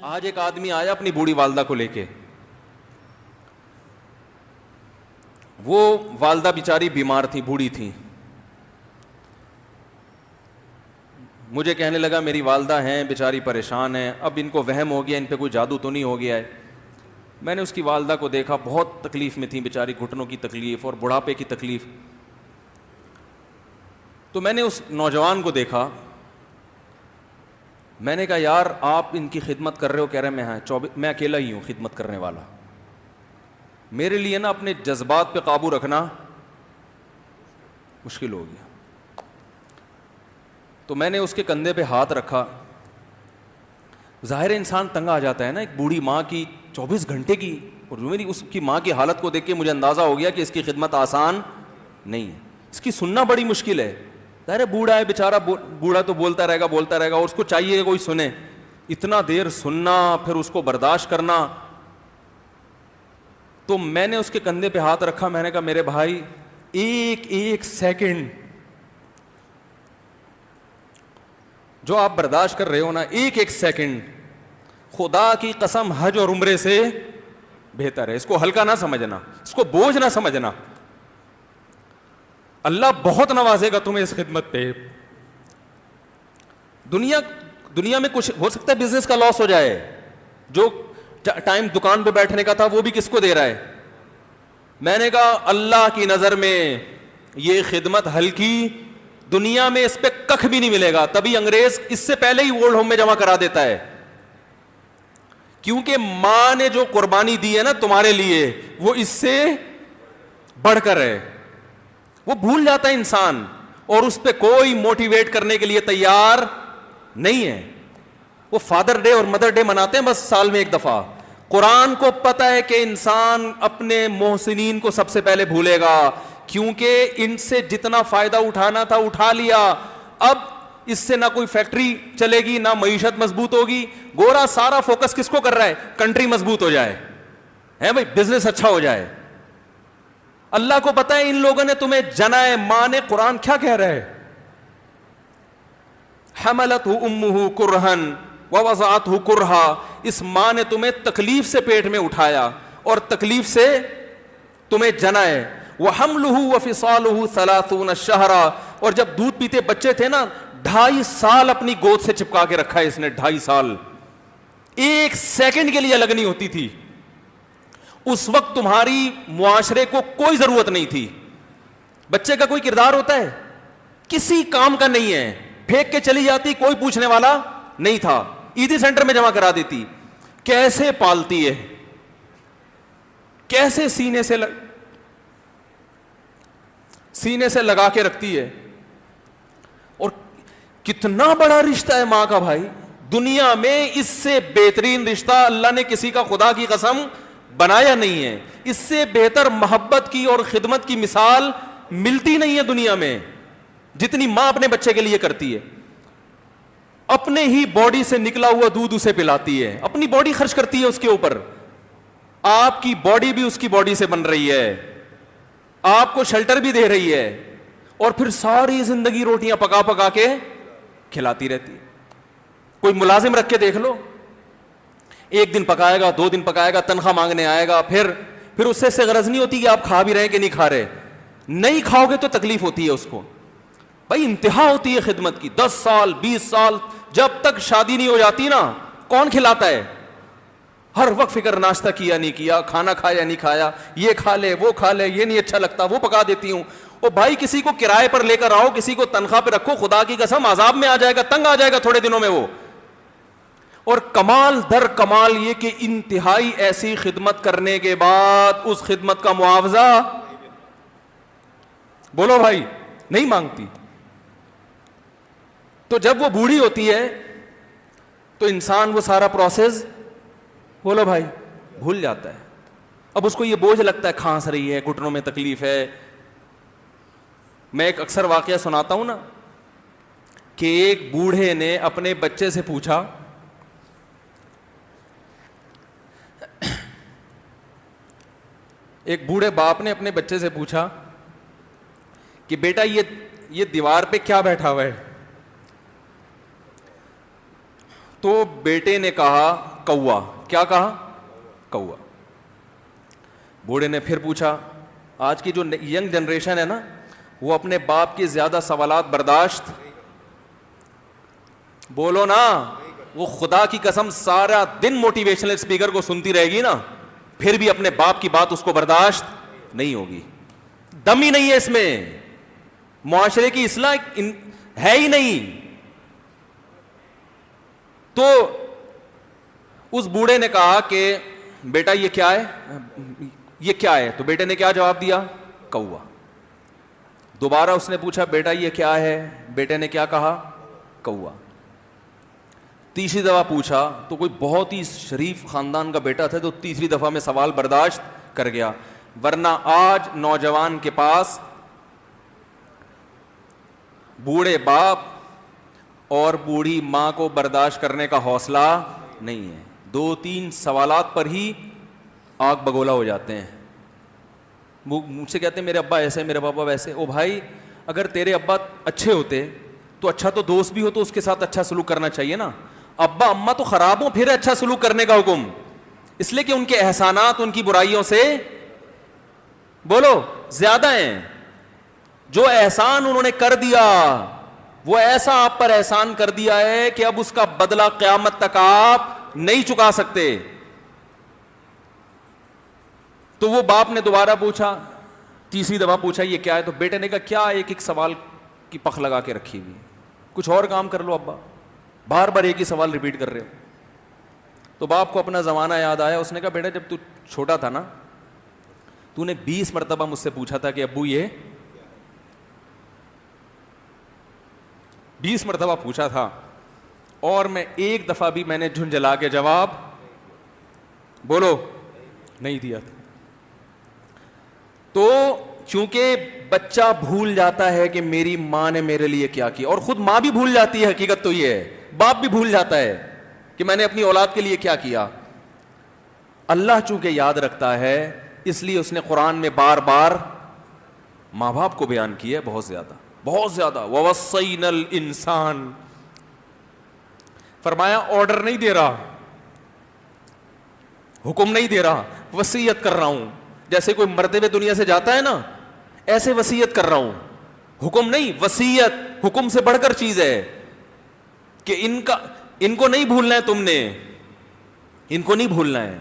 آج ایک آدمی آیا اپنی بوڑھی والدہ کو لے کے, وہ والدہ بیچاری بیمار تھی, بوڑھی تھی. مجھے کہنے لگا میری والدہ ہیں بیچاری پریشان ہیں, اب ان کو وہم ہو گیا ان پہ کوئی جادو تو نہیں ہو گیا ہے. میں نے اس کی والدہ کو دیکھا, بہت تکلیف میں تھی بیچاری, گھٹنوں کی تکلیف اور بڑھاپے کی تکلیف. تو میں نے اس نوجوان کو دیکھا, میں نے کہا یار آپ ان کی خدمت کر رہے ہو؟ کہہ رہے میں اکیلا ہی ہوں خدمت کرنے والا. میرے لیے نا اپنے جذبات پہ قابو رکھنا مشکل ہو گیا. تو میں نے اس کے کندھے پہ ہاتھ رکھا. ظاہر انسان تنگ آ جاتا ہے نا, ایک بوڑھی ماں کی 24 گھنٹے کی, اور میری اس کی ماں کی حالت کو دیکھ کے مجھے اندازہ ہو گیا کہ اس کی خدمت آسان نہیں ہے, اس کی سننا بڑی مشکل ہے. ظاہر بوڑھا ہے بیچارہ, بوڑھا تو بولتا رہے گا, اور اس کو چاہیے کہ کوئی سنے. اتنا دیر سننا, پھر اس کو برداشت کرنا. تو میں نے اس کے کندھے پہ ہاتھ رکھا, میں نے کہا میرے بھائی ایک سیکنڈ جو آپ برداشت کر رہے ہو نا, ایک سیکنڈ خدا کی قسم حج اور عمرے سے بہتر ہے. اس کو ہلکا نہ سمجھنا, اس کو بوجھ نہ سمجھنا. اللہ بہت نوازے گا تمہیں اس خدمت پہ. دنیا میں کچھ ہو سکتا ہے بزنس کا لاس ہو جائے, جو ٹائم دکان پہ بیٹھنے کا تھا وہ بھی کس کو دے رہا ہے. میں نے کہا اللہ کی نظر میں یہ خدمت ہلکی, دنیا میں اس پہ ککھ بھی نہیں ملے گا. تبھی انگریز اس سے پہلے ہی اولڈ ہوم میں جمع کرا دیتا ہے, کیونکہ ماں نے جو قربانی دی ہے نا تمہارے لیے وہ اس سے بڑھ کر ہے. وہ بھول جاتا ہے انسان, اور اس پہ کوئی موٹیویٹ کرنے کے لیے تیار نہیں ہے. وہ فادر ڈے اور مدر ڈے مناتے ہیں بس سال میں ایک دفعہ. قرآن کو پتہ ہے کہ انسان اپنے محسنین کو سب سے پہلے بھولے گا, کیونکہ ان سے جتنا فائدہ اٹھانا تھا اٹھا لیا. اب اس سے نہ کوئی فیکٹری چلے گی, نہ معیشت مضبوط ہوگی. گورا سارا فوکس کس کو کر رہا ہے؟ کنٹری مضبوط ہو جائے, ہے بھائی, بزنس اچھا ہو جائے. اللہ کو پتہ ہے ان لوگوں نے تمہیں جنا ہے. ماں نے, قرآن کیا کہہ رہا ہے؟ حملتہ امہ کرہن ووضعتہ کرہا. اس ماں نے تمہیں تکلیف سے پیٹ میں اٹھایا اور تکلیف سے تمہیں جنا ہے. وحملہ وفصالہ 30 شہرا. اور جب دودھ پیتے بچے تھے نا 2.5 سال اپنی گود سے چپکا کے رکھا ہے اس نے. 2.5 سال, ایک سیکنڈ کے لیے الگ نہیں ہوتی تھی. اس وقت تمہاری معاشرے کو کوئی ضرورت نہیں تھی. بچے کا کوئی کردار ہوتا ہے؟ کسی کام کا نہیں ہے. پھینک کے چلی جاتی, کوئی پوچھنے والا نہیں تھا. عیدی سینٹر میں جمع کرا دیتی. کیسے پالتی ہے, کیسے سینے سے لگا کے رکھتی ہے. اور کتنا بڑا رشتہ ہے ماں کا بھائی. دنیا میں اس سے بہترین رشتہ اللہ نے کسی کا خدا کی قسم بنایا نہیں ہے. اس سے بہتر محبت کی اور خدمت کی مثال ملتی نہیں ہے دنیا میں, جتنی ماں اپنے بچے کے لیے کرتی ہے. اپنے ہی باڈی سے نکلا ہوا دودھ اسے پلاتی ہے, اپنی باڈی خرچ کرتی ہے اس کے اوپر. آپ کی باڈی بھی اس کی باڈی سے بن رہی ہے, آپ کو شیلٹر بھی دے رہی ہے, اور پھر ساری زندگی روٹیاں پکا پکا کے کھلاتی رہتی ہے. کوئی ملازم رکھ کے دیکھ لو, 1 دن پکائے گا, 2 دن پکائے گا, تنخواہ مانگنے آئے گا, پھر اس سے غرض نہیں ہوتی کہ آپ کھا بھی رہے ہیں کہ نہیں کھا رہے. نہیں کھاؤ گے تو تکلیف ہوتی ہے اس کو. بھائی انتہا ہوتی ہے خدمت کی. 10 سال 20 سال, جب تک شادی نہیں ہو جاتی نا, کون کھلاتا ہے؟ ہر وقت فکر, ناشتہ کیا نہیں کیا, کھانا کھایا نہیں کھایا, یہ کھا لے وہ کھا لے, یہ نہیں اچھا لگتا وہ پکا دیتی ہوں. او بھائی کسی کو کرائے پر لے کر آؤ, کسی کو تنخواہ پہ رکھو, خدا کی قسم عذاب میں آ جائے گا, تنگ آ جائے گا تھوڑے دنوں میں وہ. اور کمال در کمال یہ کہ انتہائی ایسی خدمت کرنے کے بعد اس خدمت کا معاوضہ بولو بھائی نہیں مانگتی. تو جب وہ بوڑھی ہوتی ہے تو انسان وہ سارا پروسیس بولو بھائی بھول جاتا ہے. اب اس کو یہ بوجھ لگتا ہے, کھانس رہی ہے, گھٹنوں میں تکلیف ہے. میں ایک اکثر واقعہ سناتا ہوں نا, کہ ایک بوڑھے نے اپنے بچے سے پوچھا, ایک بوڑھے باپ نے اپنے بچے سے پوچھا کہ بیٹا یہ دیوار پہ کیا بیٹھا ہوا ہے؟ تو بیٹے نے کہا کوا. کیا کہا؟ کوا. بوڑھے نے پھر پوچھا. آج کی جو ینگ جنریشن ہے نا, وہ اپنے باپ کے زیادہ سوالات برداشت, بولو نا, وہ خدا کی قسم سارا دن موٹیویشنل اسپیکر کو سنتی رہے گی نا, پھر بھی اپنے باپ کی بات اس کو برداشت نہیں ہوگی. دم ہی نہیں ہے اس میں, معاشرے کی اصلاح ہے ہی نہیں. تو اس بوڑھے نے کہا کہ بیٹا یہ کیا ہے, یہ کیا ہے؟ تو بیٹے نے کیا جواب دیا؟ کوا. دوبارہ اس نے پوچھا بیٹا یہ کیا ہے؟ بیٹے نے کیا کہا؟ کوا. تیسری دفعہ پوچھا تو کوئی بہت ہی شریف خاندان کا بیٹا تھا, تو تیسری دفعہ میں سوال برداشت کر گیا. ورنہ آج نوجوان کے پاس بوڑھے باپ اور بوڑھی ماں کو برداشت کرنے کا حوصلہ نہیں ہے. 2-3 سوالات پر ہی آگ بگولا ہو جاتے ہیں. مجھ سے کہتے ہیں میرے ابا ایسے, میرے پاپا ویسے. او بھائی, اگر تیرے ابا اچھے ہوتے تو اچھا تو دوست بھی ہو تو اس کے ساتھ اچھا سلوک کرنا چاہیے نا. ابا اماں تو خراب ہوں پھر اچھا سلوک کرنے کا حکم, اس لیے کہ ان کے احسانات ان کی برائیوں سے بولو زیادہ ہیں. جو احسان انہوں نے کر دیا وہ ایسا آپ پر احسان کر دیا ہے کہ اب اس کا بدلہ قیامت تک آپ نہیں چکا سکتے. تو وہ باپ نے دوبارہ پوچھا, تیسری دفعہ پوچھا یہ کیا ہے؟ تو بیٹے نے کہا کیا ایک سوال کی پخ لگا کے رکھی ہوئی, کچھ اور کام کر لو ابا, بار بار ایک ہی سوال ریپیٹ کر رہے ہو. تو باپ کو اپنا زمانہ یاد آیا. اس نے کہا بیٹا جب تو چھوٹا تھا نا, تو نے 20 مرتبہ مجھ سے پوچھا تھا کہ ابو یہ 20 مرتبہ پوچھا تھا, اور میں ایک دفعہ بھی میں نے جھنجھلا کے جواب بولو نہیں دیا تھا. تو چونکہ بچہ بھول جاتا ہے کہ میری ماں نے میرے لیے کیا کیا, اور خود ماں بھی بھول جاتی ہے, حقیقت تو یہ ہے, باپ بھی بھول جاتا ہے کہ میں نے اپنی اولاد کے لیے کیا کیا. اللہ چونکہ یاد رکھتا ہے اس لیے اس نے قرآن میں بار بار ماں باپ کو بیان کیا ہے, بہت زیادہ بہت زیادہ. وَوَصَّيْنَا الْإِنسَانَ, فرمایا آرڈر نہیں دے رہا, حکم نہیں دے رہا, وصیت کر رہا ہوں. جیسے کوئی مرتے ہوئے دنیا سے جاتا ہے نا, ایسے وصیت کر رہا ہوں, حکم نہیں. وصیت حکم سے بڑھ کر چیز ہے کہ ان کو نہیں بھولنا ہے, تم نے ان کو نہیں بھولنا ہے.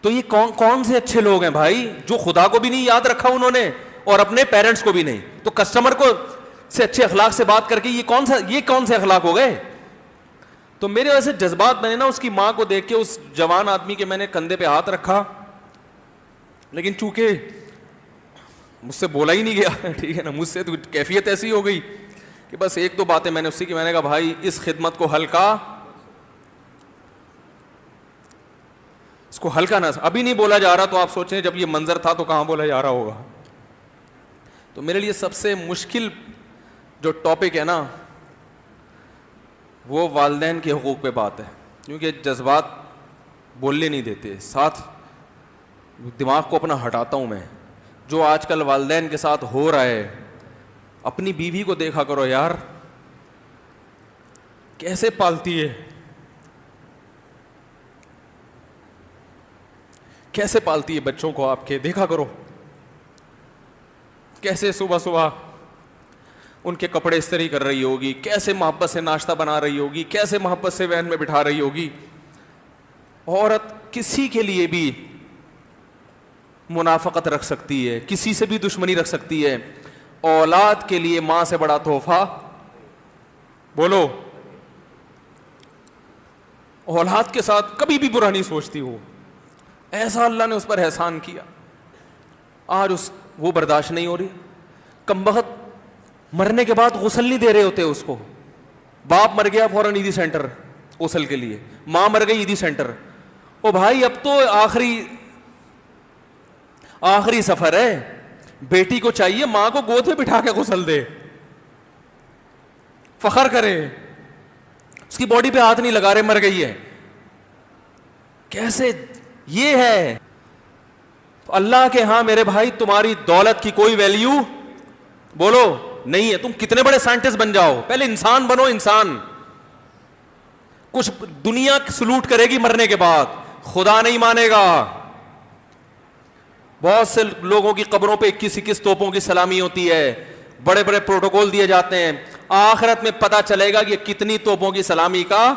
تو یہ کون سے اچھے لوگ ہیں بھائی جو خدا کو بھی نہیں یاد رکھا انہوں نے اور اپنے پیرنٹس کو بھی نہیں. تو کسٹمر کو سے اچھے اخلاق سے بات کر کے یہ کون سے اخلاق ہو گئے. تو میرے ویسے جذبات, میں نے نا اس کی ماں کو دیکھ کے اس جوان آدمی کے میں نے کندھے پہ ہاتھ رکھا, لیکن چونکہ مجھ سے بولا ہی نہیں گیا, ٹھیک ہے نا, مجھ سے تو کیفیت ایسی ہو گئی کہ بس 1-2 باتیں میں نے اس سے کی. میں نے کہا بھائی اس خدمت کو ہلکا, اس کو ہلکا نہ, ابھی نہیں بولا جا رہا تو آپ سوچیں جب یہ منظر تھا تو کہاں بولا جا رہا ہوگا. تو میرے لیے سب سے مشکل جو ٹاپک ہے نا وہ والدین کے حقوق پہ بات ہے, کیونکہ جذبات بولنے نہیں دیتے. ساتھ دماغ کو اپنا ہٹاتا ہوں میں. جو آج کل والدین کے ساتھ ہو رہا ہے, اپنی بیوی کو دیکھا کرو یار, کیسے پالتی ہے, کیسے پالتی ہے بچوں کو آپ کے, دیکھا کرو کیسے صبح صبح ان کے کپڑے استری کر رہی ہوگی, کیسے محبت سے ناشتہ بنا رہی ہوگی, کیسے محبت سے وین میں بٹھا رہی ہوگی. عورت کسی کے لیے بھی منافقت رکھ سکتی ہے, کسی سے بھی دشمنی رکھ سکتی ہے. اولاد کے لیے ماں سے بڑا تحفہ بولو, اولاد کے ساتھ کبھی بھی برا نہیں سوچتی ہو. ایسا اللہ نے اس پر احسان کیا, آج وہ برداشت نہیں ہو رہی. کمبخت مرنے کے بعد غسل نہیں دے رہے ہوتے اس کو. باپ مر گیا فوراً عیدی سینٹر غسل کے لیے, ماں مر گئی عیدی سینٹر. او بھائی اب تو آخری سفر ہے, بیٹی کو چاہیے ماں کو گود میں بٹھا کے غسل دے, فخر کرے, اس کی باڈی پہ ہاتھ نہیں لگا رہے, مر گئی ہے. کیسے یہ ہے اللہ کے ہاں میرے بھائی, تمہاری دولت کی کوئی ویلیو بولو نہیں ہے. تم کتنے بڑے سائنٹسٹ بن جاؤ, پہلے انسان بنو. انسان کچھ دنیا سلوٹ کرے گی مرنے کے بعد, خدا نہیں مانے گا. بہت سے لوگوں کی قبروں پہ 21 توپوں کی سلامی ہوتی ہے, بڑے بڑے پروٹوکول دیے جاتے ہیں, آخرت میں پتہ چلے گا کہ کتنی توپوں کی سلامی کا